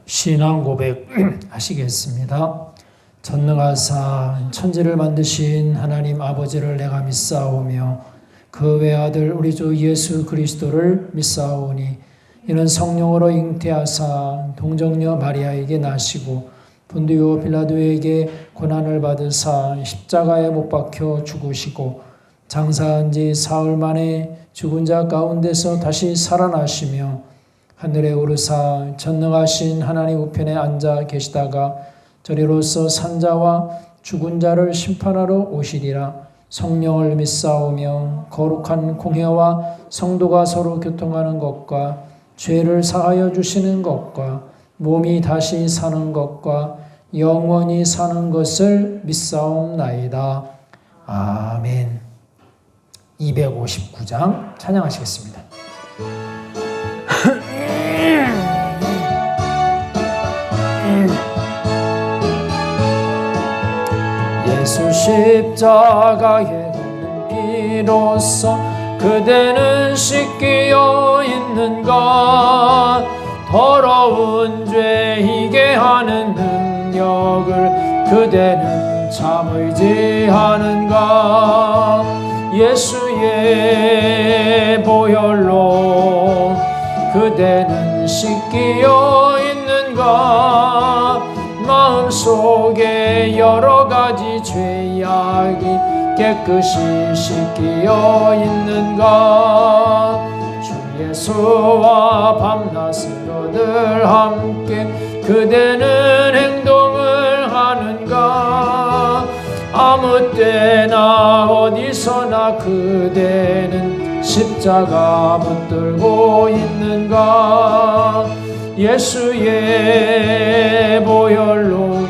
신앙 고백 하시겠습니다. 전능하사 천지를 만드신 하나님 아버지를 내가 믿사오며 그 외아들 우리 주 예수 그리스도를 믿사오니 이는 성령으로 잉태하사 동정녀 마리아에게 나시고 본디오 빌라도에게 고난을 받으사 십자가에 못 박혀 죽으시고 장사한 지 사흘 만에 죽은 자 가운데서 다시 살아나시며 하늘에 오르사 전능하신 하나님 우편에 앉아 계시다가 저리로서 산자와 죽은 자를 심판하러 오시리라. 성령을 믿사오며 거룩한 공회와 성도가 서로 교통하는 것과 죄를 사하여 주시는 것과 몸이 다시 사는 것과 영원히 사는 것을 믿사옵나이다. 아멘. 259장 찬양하시겠습니다. 예수 십자가에 흘린 피로써 그대는 씻기어 있는가? 더러운 죄이게 하는 능력을 그대는 참 의지하는가? 예수의 보혈로 그대는 씻기어 있는가? 마음속에 여러 가지 죄악이 깨끗이 씻기어 있는가? 주 예수와 밤낮으로 늘 함께 그대는 행동을 하는가? 아무 때나 어디서나 그대는 십자가 붙들고 있는가? 예수의 보혈로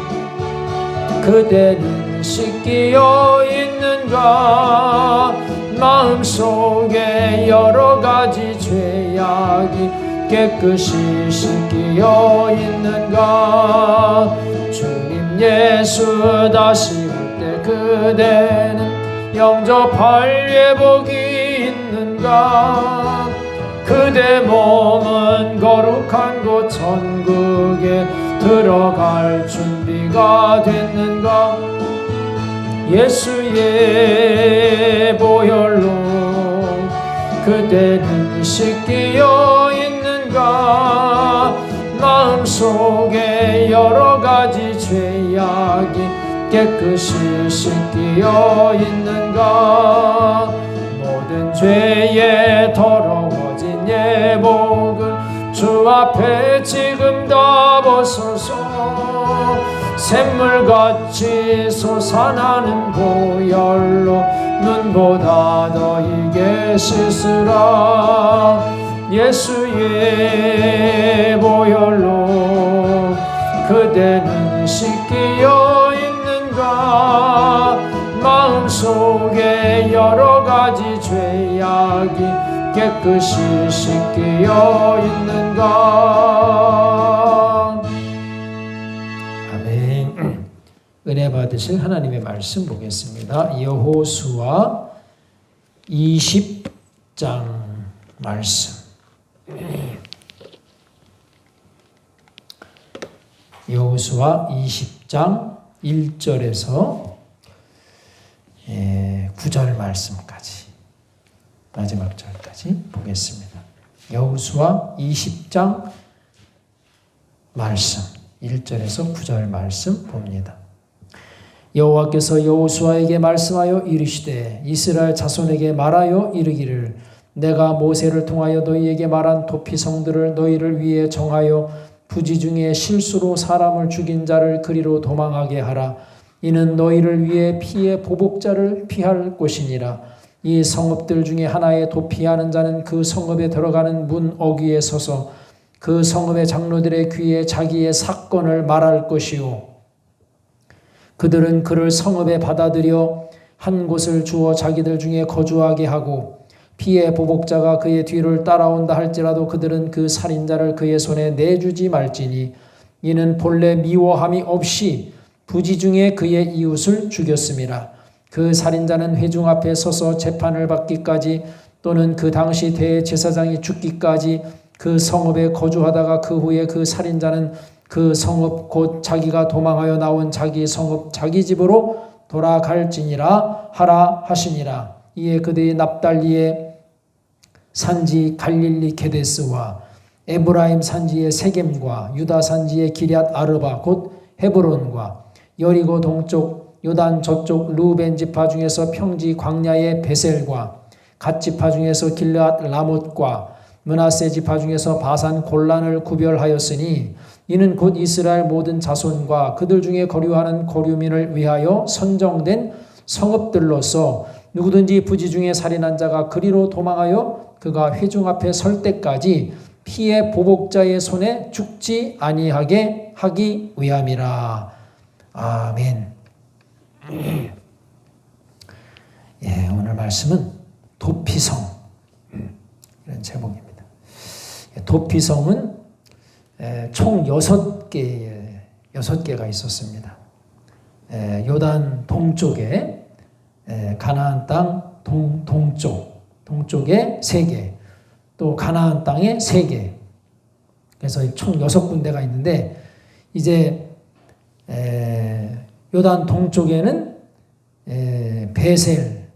그대는 씻기어 있는가? 마음속에 여러 가지 죄악이 깨끗이 씻기어 있는가? 주님 예수 다시 올 때 그대는 영접할 예복이 있는가? 그대 몸은 거룩한 곳 천국에 들어갈 준비가 됐는가? 예수의 보혈로 그대는 씻기어 있는가? 마음속에 여러 가지 죄악이 깨끗이 씻기어 있는가? 모든 죄에 더러워진 예복을 주 앞에 지금 다 벗어서 샘물같이 솟아나는 보혈로 눈보다 더 이게 씻으라. 예수의 보혈로 그대는 씻기어 있는가? 마음속에 여러 가지 죄악이 깨끗이 씻기어 있는가? 아멘. 은혜 받으실 하나님의 말씀 보겠습니다. 여호수아 20장 말씀. 여호수아 20장 1절에서 9절 말씀까지 마지막 절까지 보겠습니다. 여호수아 20장 말씀 1절에서 9절 말씀 봅니다. 여호와께서 여호수아에게 말씀하여 이르시되 이스라엘 자손에게 말하여 이르기를 내가 모세를 통하여 너희에게 말한 도피성들을 너희를 위해 정하여 부지 중에 실수로 사람을 죽인 자를 그리로 도망하게 하라. 이는 너희를 위해 피의 보복자를 피할 곳이니라. 이 성읍들 중에 하나에 도피하는 자는 그 성읍에 들어가는 문 어귀에 서서 그 성읍의 장로들의 귀에 자기의 사건을 말할 것이요 그들은 그를 성읍에 받아들여 한 곳을 주어 자기들 중에 거주하게 하고 피의 보복자가 그의 뒤를 따라온다 할지라도 그들은 그 살인자를 그의 손에 내주지 말지니 이는 본래 미워함이 없이 부지 중에 그의 이웃을 죽였음이라. 그 살인자는 회중 앞에 서서 재판을 받기까지 또는 그 당시 대제사장이 죽기까지 그 성읍에 거주하다가 그 후에 그 살인자는 그 성읍 곧 자기가 도망하여 나온 자기 성읍 자기 집으로 돌아갈지니라 하라 하시니라. 이에 그들이 납달리의 산지 갈릴리 게데스와 에브라임 산지의 세겜과 유다 산지의 기럇 아르바 곧 헤브론과 여리고 동쪽 요단 저쪽 루벤 지파 중에서 평지 광야의 베셀과 갓 지파 중에서 길르앗 라못과 므낫세 지파 중에서 바산 골란을 구별하였으니 이는 곧 이스라엘 모든 자손과 그들 중에 거류하는 거류민을 위하여 선정된 성읍들로서 누구든지 부지 중에 살인한 자가 그리로 도망하여 그가 회중 앞에 설 때까지 피의 보복자의 손에 죽지 아니하게 하기 위함이라. 아멘. 예, 오늘 말씀은 도피성 이런 제목입니다. 도피성은 총 6개가 있었습니다. 요단 동쪽에 가나안 땅 동쪽에 3개, 또 가나안 땅에 3개. 그래서 총 6군데가 있는데 이제 요단 동쪽에는 베셀,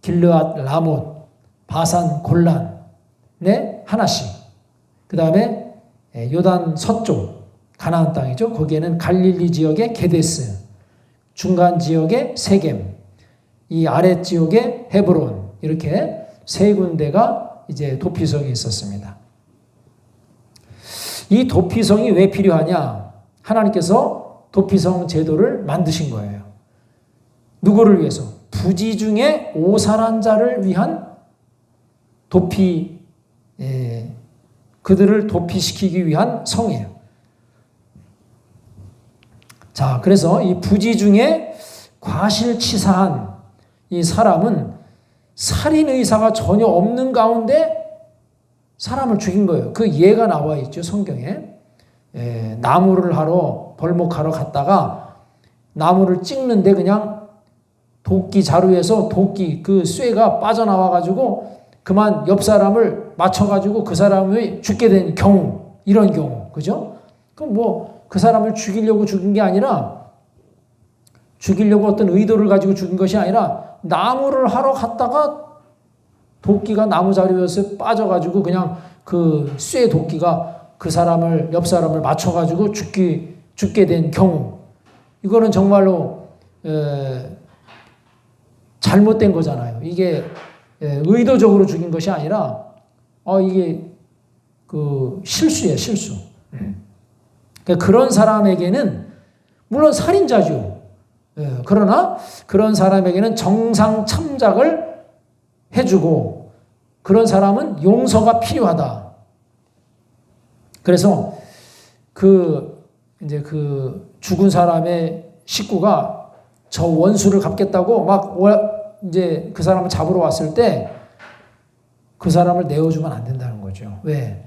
길르앗 라못, 바산 골란에 하나씩. 그 다음에 요단 서쪽 가나안 땅이죠. 거기에는 갈릴리 지역의 게데스, 중간 지역의 세겜, 이 아래 지역의 헤브론, 이렇게 3군데가 이제 도피성이 있었습니다. 이 도피성이 왜 필요하냐? 하나님께서 도피성 제도를 만드신 거예요. 누구를 위해서? 부지 중에 오살한 자를 위한 그들을 도피시키기 위한 성이에요. 자, 그래서 이 부지 중에 과실치사한 이 사람은 살인 의사가 전혀 없는 가운데 사람을 죽인 거예요. 그 예가 나와 있죠, 성경에. 나무를 하러 벌목하러 갔다가 나무를 찍는데 그냥 도끼 자루에서 도끼 그 쇠가 빠져나와 가지고 그만 옆 사람을 맞춰가지고 그 사람이 죽게 된 경우, 이런 경우, 그죠? 그럼 뭐 그 사람을 죽이려고 죽인 게 아니라, 죽이려고 어떤 의도를 가지고 죽인 것이 아니라 나무를 하러 갔다가 도끼가 나무 자루에서 빠져가지고 그냥 그 쇠 도끼가 그 사람을, 옆 사람을 맞춰가지고 죽게 된 경우, 이거는 정말로 잘못된 거잖아요. 이게 의도적으로 죽인 것이 아니라 이게 그 실수예요, 실수. 그러니까 그런 사람에게는 물론 살인자죠. 그러나 그런 사람에게는 정상 참작을 해주고 그런 사람은 용서가 필요하다. 그래서 이제 그 죽은 사람의 식구가 저 원수를 갚겠다고 막 이제 그 사람을 잡으러 왔을 때 그 사람을 내어주면 안 된다는 거죠. 왜?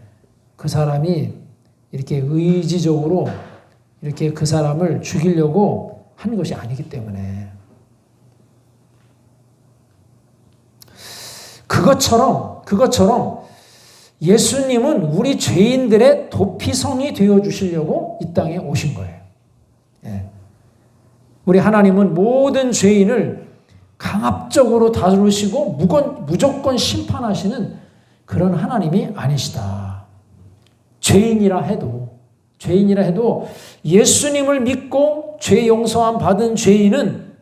그 사람이 이렇게 의지적으로 이렇게 그 사람을 죽이려고 한 것이 아니기 때문에. 그것처럼 예수님은 우리 죄인들의 도피성이 되어주시려고 이 땅에 오신 거예요. 우리 하나님은 모든 죄인을 강압적으로 다루시고 무조건 심판하시는 그런 하나님이 아니시다. 죄인이라 해도 예수님을 믿고 죄 용서함 받은 죄인은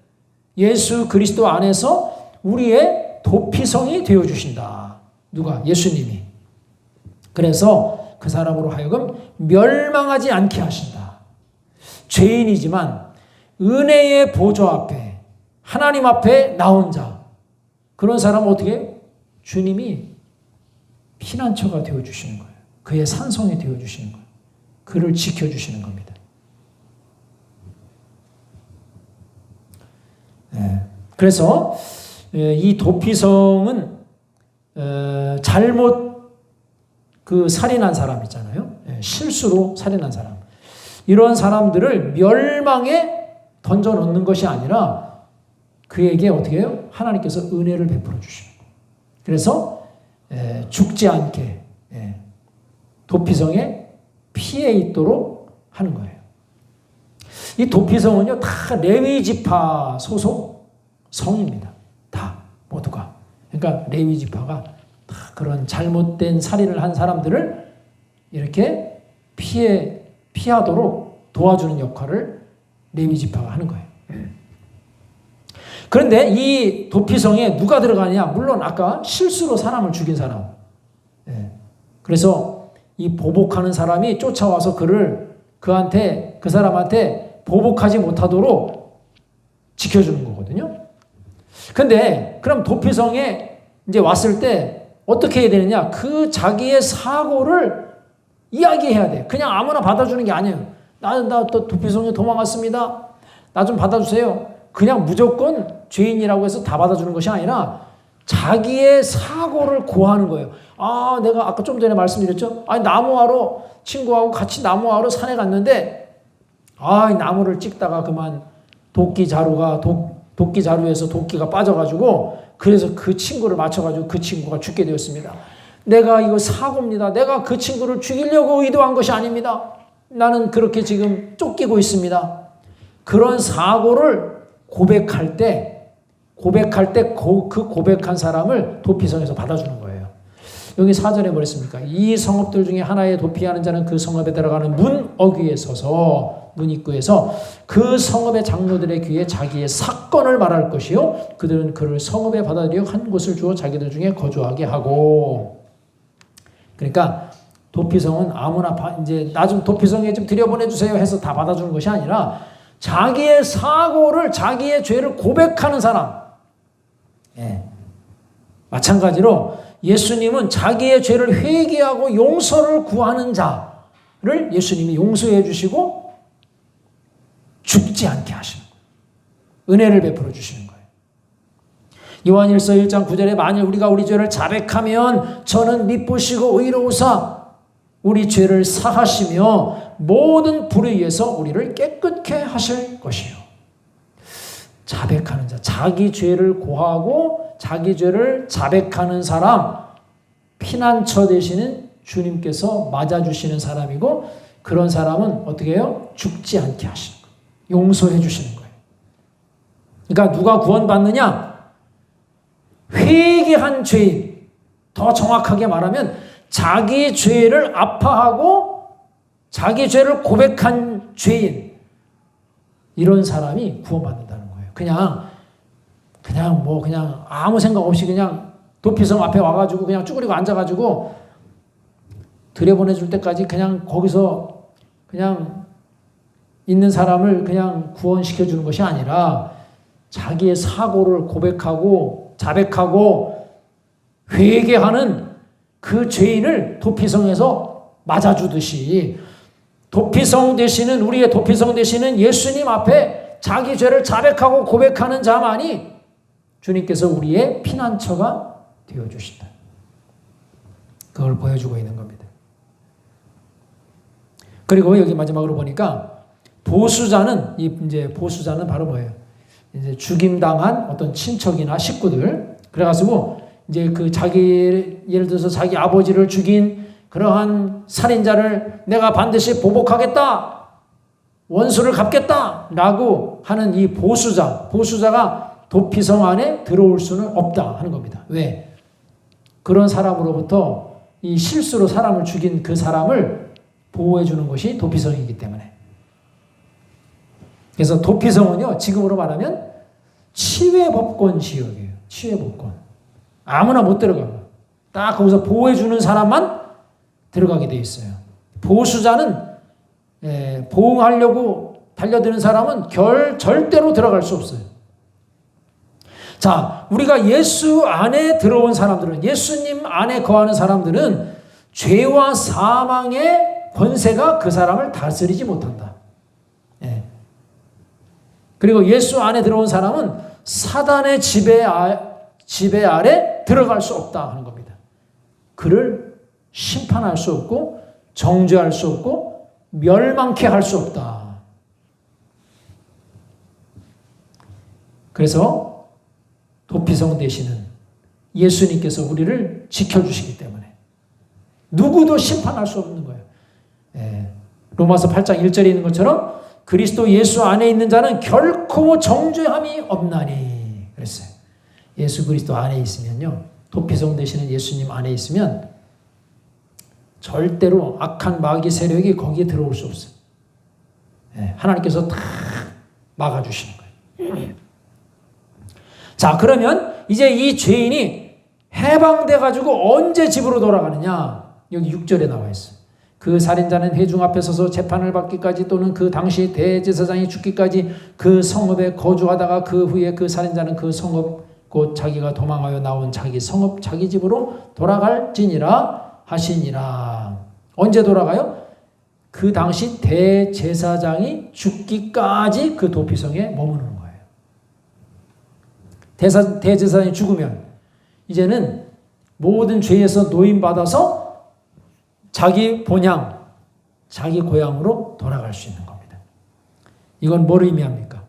예수 그리스도 안에서 우리의 도피성이 되어주신다. 누가? 예수님이. 그래서 그 사람으로 하여금 멸망하지 않게 하신다. 죄인이지만 은혜의 보좌 앞에, 하나님 앞에 나온 자, 그런 사람은 어떻게? 주님이 피난처가 되어주시는 거예요. 그의 산성이 되어주시는 거예요. 그를 지켜주시는 겁니다. 그래서 이 도피성은 잘못 살인한 사람 있잖아요. 실수로 살인한 사람. 이런 사람들을 멸망에 던져놓는 것이 아니라 그에게 어떻게 해요? 하나님께서 은혜를 베풀어 주시는 거예요. 그래서 죽지 않게 도피성에 피해 있도록 하는 거예요. 이 도피성은요, 다 레위 지파 소속 성입니다. 다 모두가. 그러니까 레위 지파가 다 그런 잘못된 살인을 한 사람들을 이렇게 피하도록 도와주는 역할을 레위 지파가 하는 거예요. 그런데 이 도피성에 누가 들어가냐? 물론 아까 실수로 사람을 죽인 사람. 그래서 이 보복하는 사람이 쫓아와서 그 사람한테 보복하지 못하도록 지켜주는 거거든요. 근데 그럼 도피성에 이제 왔을 때 어떻게 해야 되느냐? 그 자기의 사고를 이야기해야 돼. 그냥 아무나 받아주는 게 아니에요. 나 또 도피성에 도망갔습니다. 나 좀 받아주세요. 그냥 무조건 죄인이라고 해서 다 받아주는 것이 아니라 자기의 사고를 고하는 거예요. 아, 내가 아까 좀 전에 말씀드렸죠? 아니, 나무하러 친구하고 같이 나무하러 산에 갔는데 나무를 찍다가 그만 도끼 자루에서 도끼가 빠져가지고 그래서 그 친구를 맞춰가지고 그 친구가 죽게 되었습니다. 내가 이거 사고입니다. 내가 그 친구를 죽이려고 의도한 것이 아닙니다. 나는 그렇게 지금 쫓기고 있습니다. 그런 사고를 고백할 때 그 고백한 사람을 도피성에서 받아주는 거예요. 여기 4절에 뭐랬습니까? 이 성읍들 중에 하나에 도피하는 자는 그 성읍에 들어가는 문 어귀에 서서 문 입구에서 그 성읍의 장로들의 귀에 자기의 사건을 말할 것이요 그들은 그를 성읍에 받아들여 한 곳을 주어 자기들 중에 거주하게 하고. 그러니까 도피성은 아무나 이제 나 좀 도피성에 좀 들여보내주세요 해서 다 받아주는 것이 아니라 자기의 사고를 자기의 죄를 고백하는 사람. 마찬가지로 예수님은 자기의 죄를 회개하고 용서를 구하는 자를 예수님이 용서해 주시고 죽지 않게 하시는 거예요. 은혜를 베풀어 주시는 거예요. 요한일서 1장 9절에 만일 우리가 우리 죄를 자백하면 저는 미쁘시고 의로우사 우리 죄를 사하시며 모든 불의에서 우리를 깨끗게 하실 것이요. 자백하는 자, 자기 죄를 고하고 자기 죄를 자백하는 사람, 피난처 되시는 주님께서 맞아주시는 사람이고 그런 사람은 어떻게 해요? 죽지 않게 하시는 거예요. 용서해 주시는 거예요. 그러니까 누가 구원받느냐? 회개한 죄인, 더 정확하게 말하면 자기 죄를 아파하고 자기 죄를 고백한 죄인, 이런 사람이 구원받는다는 거예요. 그냥 아무 생각 없이 그냥 도피성 앞에 와가지고 그냥 쭈그리고 앉아가지고 들여보내줄 때까지 그냥 거기서 그냥 있는 사람을 그냥 구원시켜주는 것이 아니라 자기의 사고를 고백하고 자백하고 회개하는 그 죄인을 도피성에서 맞아주듯이 우리의 도피성 되시는 예수님 앞에 자기 죄를 자백하고 고백하는 자만이 주님께서 우리의 피난처가 되어주신다. 그걸 보여주고 있는 겁니다. 그리고 여기 마지막으로 보니까 보수자는 바로 뭐예요? 이제 죽임당한 어떤 친척이나 식구들. 그래가지고 이제 예를 들어서 자기 아버지를 죽인 그러한 살인자를 내가 반드시 보복하겠다, 원수를 갚겠다라고 하는 이 보수자가 도피성 안에 들어올 수는 없다 하는 겁니다. 왜? 그런 사람으로부터 이 실수로 사람을 죽인 그 사람을 보호해 주는 것이 도피성이기 때문에. 그래서 도피성은요, 지금으로 말하면 치외법권 지역이에요. 치외법권. 아무나 못 들어가고 딱 거기서 보호해 주는 사람만 들어가게 돼 있어요. 보수자는 보호하려고 달려드는 사람은 절대로 들어갈 수 없어요. 자, 우리가 예수 안에 들어온 사람들은, 예수님 안에 거하는 사람들은 죄와 사망의 권세가 그 사람을 다스리지 못한다. 그리고 예수 안에 들어온 사람은 사단의 지배 아래 들어갈 수 없다 하는 겁니다. 그를 심판할 수 없고 정죄할 수 없고 멸망케 할 수 없다. 그래서 도피성 되시는 예수님께서 우리를 지켜주시기 때문에 누구도 심판할 수 없는 거예요. 로마서 8장 1절에 있는 것처럼 그리스도 예수 안에 있는 자는 결코 정죄함이 없나니 그랬어요. 예수 그리스도 안에 있으면요. 도피성 되시는 예수님 안에 있으면 절대로 악한 마귀 세력이 거기에 들어올 수 없어요. 하나님께서 다 막아주시는 거예요. 자, 그러면 이제 이 죄인이 해방돼가지고 언제 집으로 돌아가느냐? 여기 6절에 나와 있어요. 그 살인자는 회중 앞에 서서 재판을 받기까지 또는 그 당시 대제사장이 죽기까지 그 성읍에 거주하다가 그 후에 그 살인자는 그 성읍 곧 자기가 도망하여 나온 자기 성읍 자기 집으로 돌아갈지니라 하시니라. 언제 돌아가요? 그 당시 대제사장이 죽기까지 그 도피성에 머무르는 거예요. 대제사장이 죽으면 이제는 모든 죄에서 노임받아서 자기 본향, 자기 고향으로 돌아갈 수 있는 겁니다. 이건 뭘 의미합니까?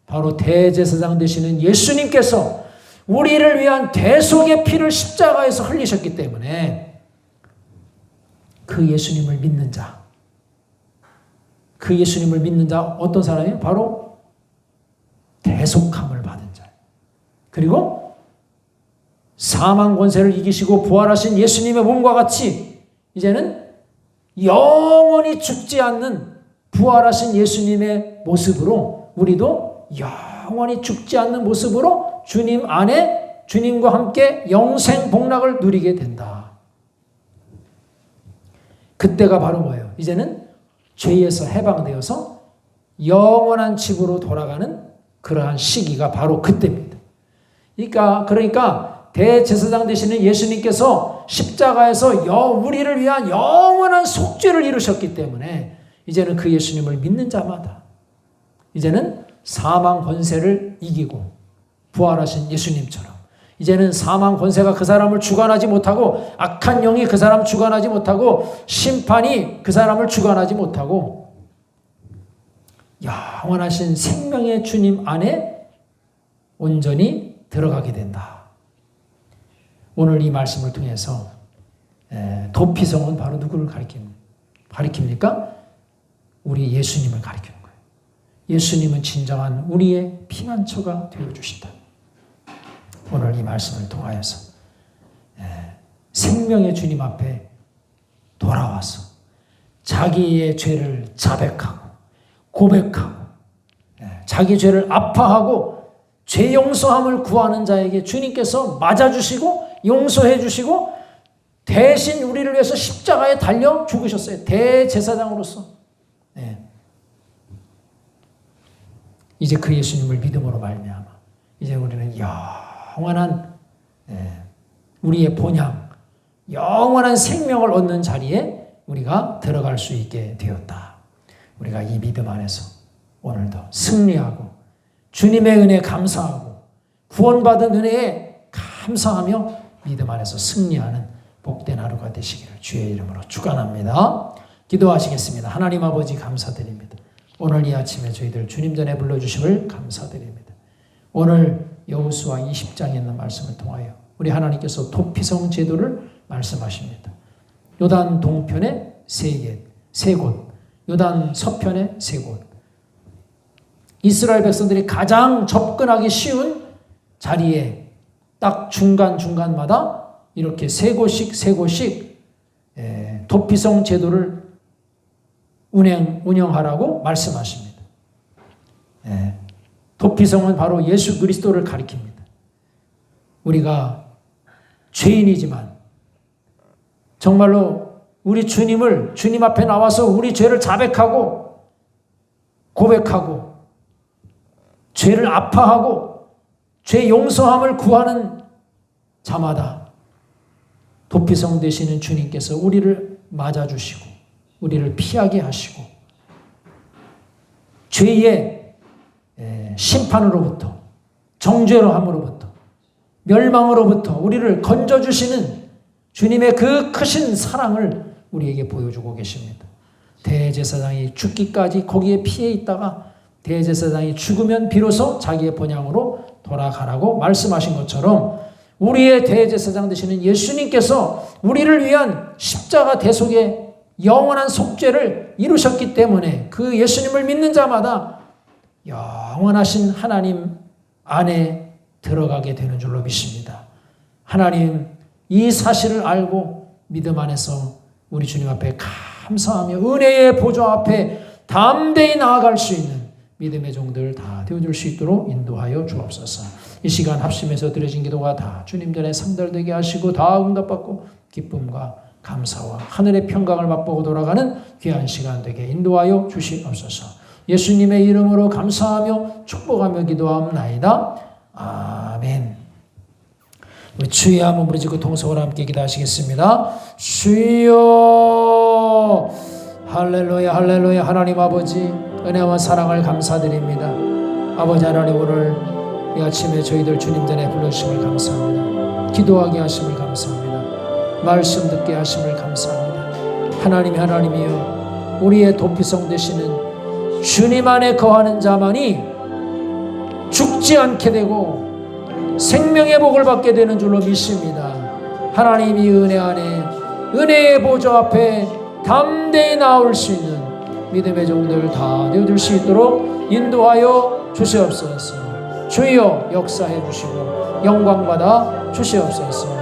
바로 대제사장 되시는 예수님께서 우리를 위한 대속의 피를 십자가에서 흘리셨기 때문에 그 예수님을 믿는 자, 그 예수님을 믿는 자 어떤 사람이에요? 바로 대속함을 받은 자. 그리고 사망 권세를 이기시고 부활하신 예수님의 몸과 같이 이제는 영원히 죽지 않는 부활하신 예수님의 모습으로 우리도 영원히 죽지 않는 모습으로 주님 안에 주님과 함께 영생 복락을 누리게 된다. 그때가 바로 뭐예요? 이제는 죄에서 해방되어서 영원한 집으로 돌아가는 그러한 시기가 바로 그때입니다. 그러니까 대제사장 되시는 예수님께서 십자가에서 우리를 위한 영원한 속죄를 이루셨기 때문에 이제는 그 예수님을 믿는 자마다 이제는 사망 권세를 이기고 부활하신 예수님처럼 이제는 사망 권세가 그 사람을 주관하지 못하고 악한 영이 그 사람을 주관하지 못하고 심판이 그 사람을 주관하지 못하고 영원하신 생명의 주님 안에 온전히 들어가게 된다. 오늘 이 말씀을 통해서 도피성은 바로 누구를 가리킵니까? 우리 예수님을 가리키는 거예요. 예수님은 진정한 우리의 피난처가 되어주신다. 오늘 이 말씀을 통하여서 생명의 주님 앞에 돌아와서 자기의 죄를 자백하고 고백하고 자기 죄를 아파하고 죄 용서함을 구하는 자에게 주님께서 맞아주시고 용서해 주시고 대신 우리를 위해서 십자가에 달려 죽으셨어요. 대제사장으로서. 이제 그 예수님을 믿음으로 말미암아 이제 우리는 영원한 우리의 본향, 영원한 생명을 얻는 자리에 우리가 들어갈 수 있게 되었다. 우리가 이 믿음 안에서 오늘도 승리하고 주님의 은혜에 감사하고 구원받은 은혜에 감사하며 믿음 안에서 승리하는 복된 하루가 되시기를 주의 이름으로 축원합니다. 기도하시겠습니다. 하나님 아버지 감사드립니다. 오늘 이 아침에 저희들 주님 전에 불러주심을 감사드립니다. 오늘 여호수아 20장에 있는 말씀을 통하여 우리 하나님께서 도피성 제도를 말씀하십니다. 요단 동편에 세 곳, 요단 서편에 세 곳. 이스라엘 백성들이 가장 접근하기 쉬운 자리에 딱 중간마다 이렇게 세 곳씩 도피성 제도를 운영하라고 말씀하십니다. 도피성은 바로 예수 그리스도를 가리킵니다. 우리가 죄인이지만 정말로 우리 주님 앞에 나와서 우리 죄를 자백하고 고백하고 죄를 아파하고 죄 용서함을 구하는 자마다 도피성 되시는 주님께서 우리를 맞아주시고 우리를 피하게 하시고 죄의 심판으로부터 정죄로 함으로부터 멸망으로부터 우리를 건져주시는 주님의 그 크신 사랑을 우리에게 보여주고 계십니다. 대제사장이 죽기까지 거기에 피해 있다가 대제사장이 죽으면 비로소 자기의 본향으로 돌아가라고 말씀하신 것처럼 우리의 대제사장 되시는 예수님께서 우리를 위한 십자가 대속의 영원한 속죄를 이루셨기 때문에 그 예수님을 믿는 자마다 영원하신 하나님 안에 들어가게 되는 줄로 믿습니다. 하나님 이 사실을 알고 믿음 안에서 우리 주님 앞에 감사하며 은혜의 보좌 앞에 담대히 나아갈 수 있는 믿음의 종들 다 되어줄 수 있도록 인도하여 주옵소서. 이 시간 합심해서 드려진 기도가 다 주님 전에 상달되게 하시고 다 응답받고 기쁨과 감사와 하늘의 평강을 맛보고 돌아가는 귀한 시간 되게 인도하여 주시옵소서. 예수님의 이름으로 감사하며 축복하며 기도하옵나이다. 아멘. 우리 주여 한번 부르짖고 통성으로 함께 기도하시겠습니다. 주여 할렐루야 할렐루야. 하나님 아버지 은혜와 사랑을 감사드립니다. 아버지 하나님 오늘 이 아침에 저희들 주님 전에 불러주심을 감사합니다. 기도하게 하심을 감사합니다. 말씀 듣게 하심을 감사합니다. 하나님이 하나님이여 우리의 도피성 되시는 주님 안에 거하는 자만이 죽지 않게 되고 생명의 복을 받게 되는 줄로 믿습니다. 하나님이 은혜 안에 은혜의 보좌 앞에 담대히 나올 수 있는 믿음의 종들 다 되어줄 수 있도록 인도하여 주시옵소서. 주여 역사해 주시고 영광 받아 주시옵소서.